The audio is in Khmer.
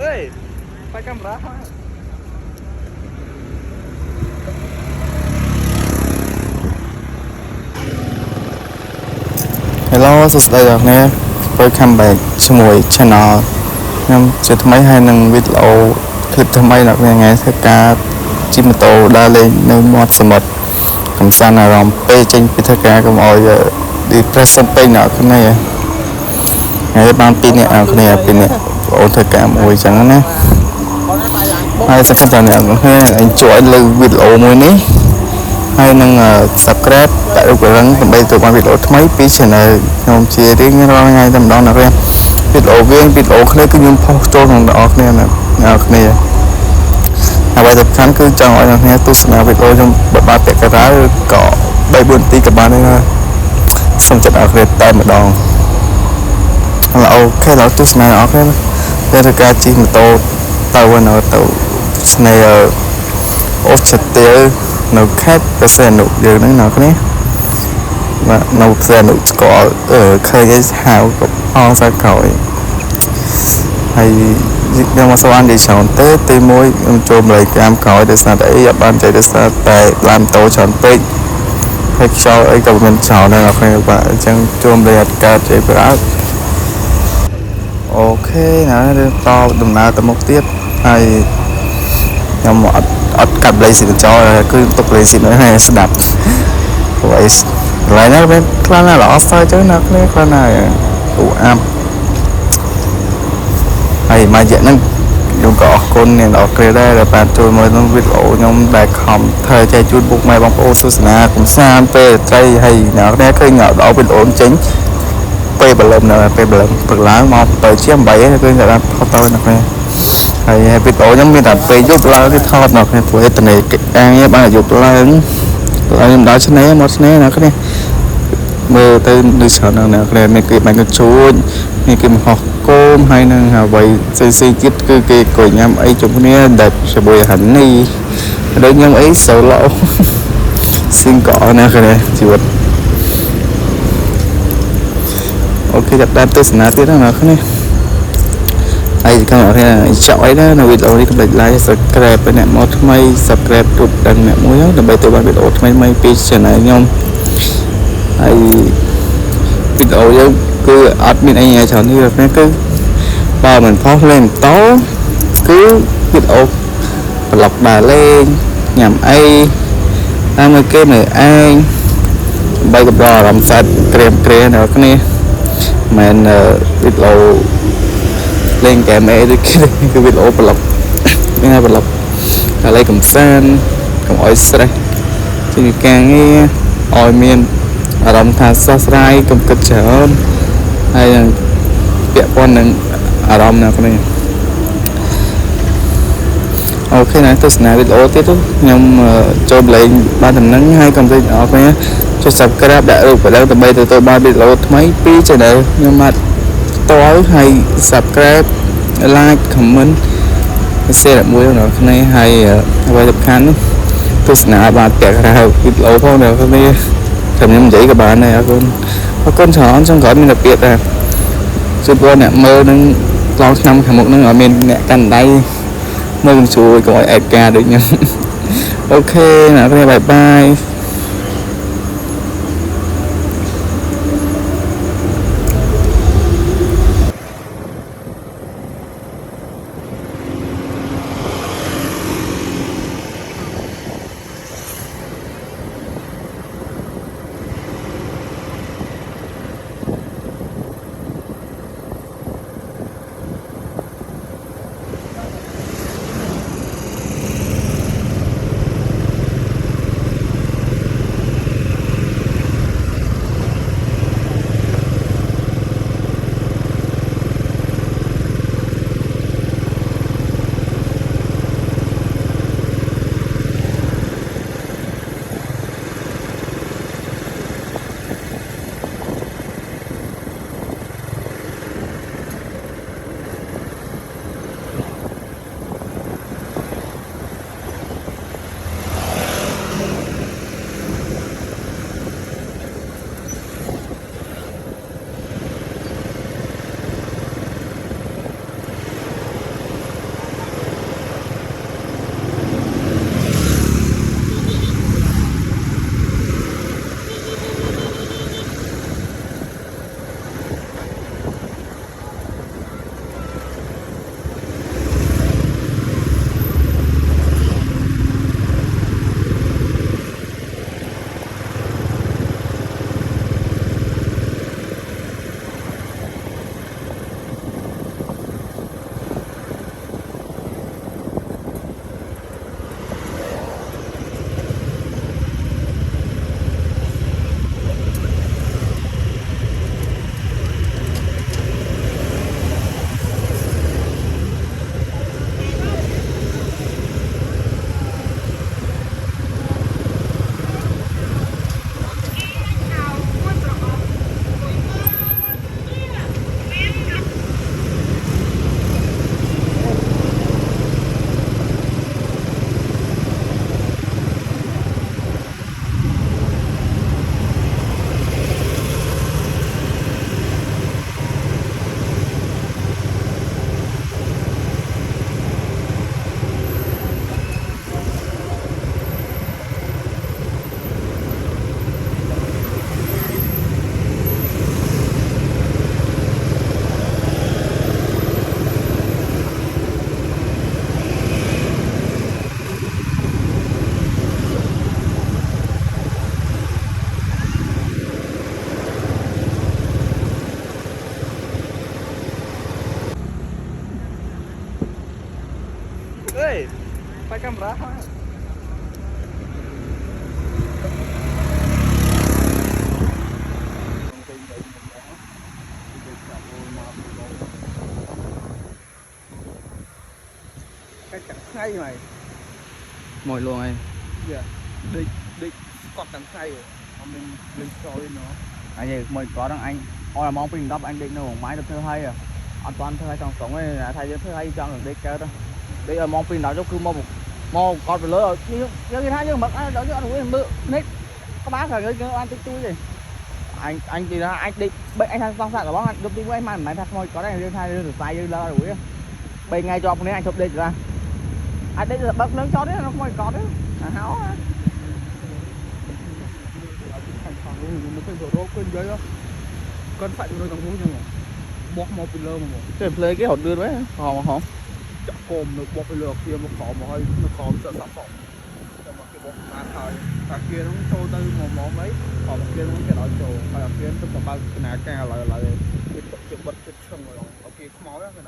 quay camera thôi. Hello សួស្តីបងប្អូនwelcome back ជាមួយ channel ខ្ញុំជាថ្មីហើយនឹងវីដេអូ clip ថ្មីនៅថ្ងៃធ្វើការជិះម៉ូតូដើរលេងនៅមាត់សមុទ្រកំសាន្តអារម្មណ៍ពេលចេញពីធ្វើការកុំឲ្យ depression ពេកអ្នកគ្នាហើយបាន2នាក់អ្នកគ្នា2នាក់អូនធ្វើការមួយចឹងណាហើយសង្ឃឹមថាអ្នកគ្នា enjoy លើវីដេអូមួយនេះហើយនឹង subscribe ដាក់រូបរាងដើម្បីទទួលបានវីដេអូថ្មីពី channel ខ្ញុំជារៀងរាល់ថ្ងៃតែម្ដងណាស់វីដេអូវិញវីដេអូខ្លីគឺខ្ញុំផុសចូលក្នុងអ្នកគ្នាអ្នកគ្នាហើយបើសំខាន់គឺចង់ឲ្យអ្នកគ្នាទស្សនាវីដេអូខ្ញុំបើបាត់ពាក់កណ្ដាលឬក៏3 4នាទីក៏បានដែរសូមចិត្តអ្នកគ្នាតែម្ដងអូខេដល់ទស្សនាអ្នកគ្នាពេលធ្វើការជិះម៉ូតូទៅឆ្នេរអូស្ត្រាលីនៅខេត្តព្រះសីហនុយើងហ្នឹងអ្នកគ្នាបាទនៅព្រះសីហនុស្គាល់ឃើញឯហៅក៏អងសាក្រោយហើយខ្ញុំមកស្វាននិយាយច្រើនទេទី1ខ្ញុំចូលម្លេចកាមក្រោយដោយសារតែអីអត់បានចេះដោយសារតែឡានម៉ូតូច្រើនពេកហើយខ្យល់អីក៏មិនច្រើនដែរអ្នកគ្នាបាទអញ្ចឹងចូលម្លេចអត់កើតទេបាទអូខេណាតដំណើរទៅមុខទៀតហើយខ្ញុំអត់កាត់លេខស៊ីកញ្ចោគឺទុកលេខស៊ីនោះឲ្យស្ដាប់ព្រោះអីកន្លែងហ្នឹងវាខ្លាំងណាស់ល្អស្ទើរចឹងណាគ្នាខ្លាំងណាស់អូអាប់ហើយមួយរយៈហ្នឹងខ្ញុំក៏អរគុណអ្នកនរគ្នាដែរដែលបានចូលមើលក្នុងវីដេអូខ្ញុំដែលខំធ្វើចែកជូនពុកម៉ែបងប្អូនទស្សនាកំសាន្តពេលរាត្រីហើយអ្នកនរគ្នាឃើញដល់វីដេអូចេញពេលបលឹមពេលបលឹមព្រឹកឡើងមកទៅជា8ហ្នឹងគឺតែបានផុសទៅអ្នកគ្នាហើយវីដេអូខ្ញុំមានតែពេលយប់ឡើងគឺថតនៅក្នុងព្រោះតនេការងារបានយប់ឡើងខ្ញុំដល់ឆ្នេរមកឆ្នេរណាគ្នាមើលទៅដូចច្រើនណាស់គ្នាមានគេបាញ់កញ្ជួចមានគេមកហោះគោមហើយនឹងអ្វីផ្សេងទៀតគឺគេក៏ញ៉ាំអីជុំគ្នាដែលជាមួយហានីដូចញ៉ាំអីសូឡូស៊ីងកអណាគ្នាជីវិតអូខេចាប់តាមទស្សនាទៀតណាគ្នាហើយខ្ញុំអរគុណចង់អីណានៅវីដេអូនេះកុំភ្លេច like subscribe ទៅអ្នកមកថ្មី subscribe ទូដល់អ្នកមួយដើម្បីទទួលបានវីដេអូថ្មីៗពី channel ខ្ញុំហើយវីដេអូយើងគឺអត់មានអីច្រើនទេអ្នកគឺបើមិនផុសលេងម៉ូតូគឺវីដេអូប្លុកដើរលេងញ៉ាំអីតាមមួយគេនៅឯងដើម្បីកំដរអារម្មណ៍សែតក្រៀមគ្រាអ្នកគ្នាមិនវីដេអូលេងហ្គេមអីដូចគឺវីដេអូប្លុកមានតែប្លុកតែលេងកំសាន្តកុំអោយ stress ជាការងារឲ្យមានអារម្មណ៍ថាស្រស់ស្រាយកុំគិតច្រើនហើយនឹងពាក់ព័ន្ធនឹងអារម្មណ៍ណាគ្នាអូខេណាទស្សនាវីដេអូទៀតខ្ញុំចូលលេងបានដំណឹងហើយកុំភ្លេចអរគុណចុច subscribe ដាក់រូបបដិដើម្បីទទួលបានវីដេអូថ្មីពី channel ខ្ញុំបាទតើហើយ subscribe like comment share មួយដល់គ្នាហើយអ្វីសំខាន់ទស្សនាបានពាក់កណ្ដាលវីដេអូផងដល់គ្នាខ្ញុំនិយាយក៏បានដែរអរគុណច្រើនចង់ក្រោយមានតែពាក្យដែរជួយបងអ្នកមើលនឹងឡងឆ្នាំខាងមុខនឹងឲ្យមានអ្នកកាន់ដៃមើលជួយកុំឲ្យអេតការដូចខ្ញុំអូខេអ្នកគ្នាបាយបាយ quay camera thôi cái chẳng hay mày mồi luôn ấy dạ đi đi còn chẳng hay rồi mà mình lên story nó anh gì mình có đăng anh ôi là mong pin đắp anh định đâu máy được thơ hay à an toàn thơ hay trong sống ấy là thay thơ hay cho người đi kéo đó đây là mong pin đó cho cứ mong con phải lớn rồi như cái hai nhưng mà anh đó chứ anh cũng mượn nít các bác là cái anh tích túi gì anh thì là anh định bệnh anh sang sạn của bác anh đụng tin với anh mà thật thôi có đây riêng hai riêng sai riêng lơ rồi bên ngay cho nên anh chụp đi ra anh đây là bậc lớn cho đấy nó không có đấy háo thành phòng luôn một cái đồ quên giấy đó con phải nuôi thằng nhưng mà bóc một pillar mà cái play cái hột đưa đấy hò chọn cồm nó bóc pillar kia một cỏ mà hơi nó cỏ sợ sắp phòng cho mà cái bóc mà thời và kia nó trôi tư một món mấy còn kia nó cái loại trồ và kia nó tầm bao cái nào cao lại cái chụp bật cái xong rồi ok máu đó cái